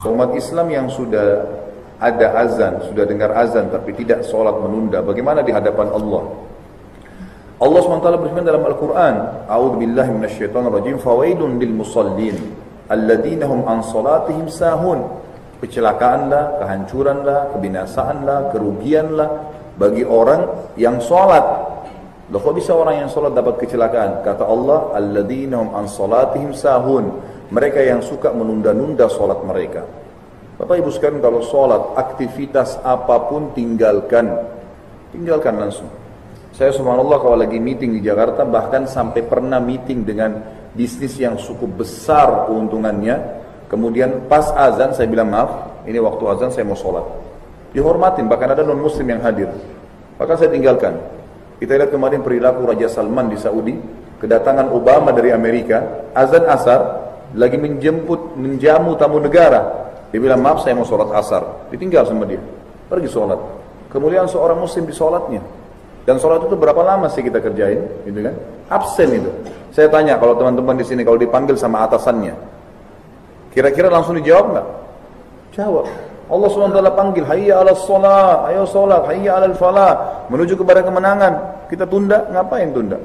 Umat Islam yang sudah ada azan, sudah dengar azan tapi tidak sholat menunda, bagaimana di hadapan Allah? Allah SWT berfirman dalam Al-Quran, A'udzu billahi minasyaitonir rajim, fawailun lil musallin alladzina hum an salatihim sahun. Kecelakaanlah, kehancuranlah, kebinasaanlah, kerugianlah bagi orang yang sholat. Loh, kok bisa orang yang sholat dapat kecelakaan? Kata Allah, alladzina hum an salatihim sahun. Mereka yang suka menunda-nunda sholat mereka. Bapak Ibu sekalian, kalau sholat, aktivitas apapun tinggalkan langsung. Saya subhanallah kalau lagi meeting di Jakarta, bahkan sampai pernah meeting dengan bisnis yang cukup besar keuntungannya. Kemudian pas azan saya bilang, maaf, ini waktu azan saya mau sholat. Dihormatin, bahkan ada non muslim yang hadir. Maka saya tinggalkan. Kita lihat kemarin perilaku Raja Salman di Saudi, kedatangan Obama dari Amerika, azan asar, lagi menjamu tamu negara. Dia bilang, maaf saya mau sholat asar. Ditinggal sama dia, pergi sholat. Kemudian seorang muslim di sholatnya. Dan sholat itu berapa lama sih kita kerjain, gitu kan? Absen itu. Saya tanya kalau teman-teman di sini kalau dipanggil sama atasannya, kira-kira langsung dijawab nggak? Jawab. Allah SWT panggil, hayya ala sholat, ayo sholat, hayya ala falah, menuju kepada kemenangan. Kita tunda, ngapain tunda?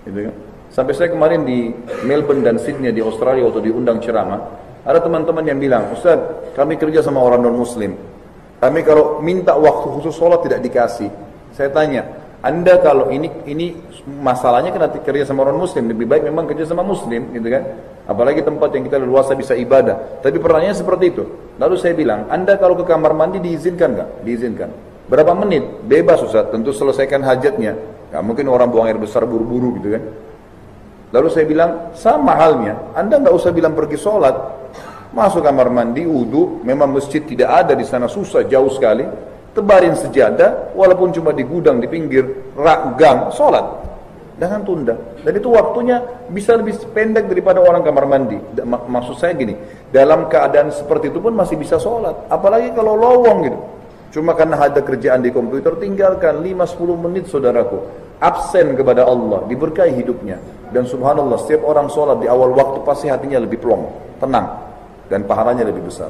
Gitu kan? Sampai saya kemarin di Melbourne dan Sydney di Australia waktu diundang ceramah, ada teman-teman yang bilang, Ustaz, kami kerja sama orang non-muslim. Kami kalau minta waktu khusus sholat tidak dikasih. Saya tanya, Anda kalau ini masalahnya kena kerja sama orang muslim, lebih baik memang kerja sama muslim, gitu kan? Apalagi tempat yang kita leluasa bisa ibadah. Tapi pertanyaannya seperti itu. Lalu saya bilang, Anda kalau ke kamar mandi diizinkan nggak? Diizinkan. Berapa menit? Bebas Ustaz, tentu selesaikan hajatnya. Nggak mungkin orang buang air besar buru-buru, gitu kan? Lalu saya bilang, sama halnya, Anda nggak usah bilang pergi sholat, masuk kamar mandi, wudu, memang masjid tidak ada di sana, susah, jauh sekali, tebarin sejadah, walaupun cuma di gudang, di pinggir gang, sholat, jangan tunda. Dan itu waktunya bisa lebih pendek daripada orang kamar mandi. Maksud saya gini, dalam keadaan seperti itu pun masih bisa sholat, apalagi kalau lowong gitu. Cuma karena ada kerjaan di komputer, tinggalkan 5-10 menit saudaraku. Absen kepada Allah, diberkahi hidupnya. Dan subhanallah, setiap orang sholat di awal waktu pasti hatinya lebih plong, tenang, dan pahalanya lebih besar.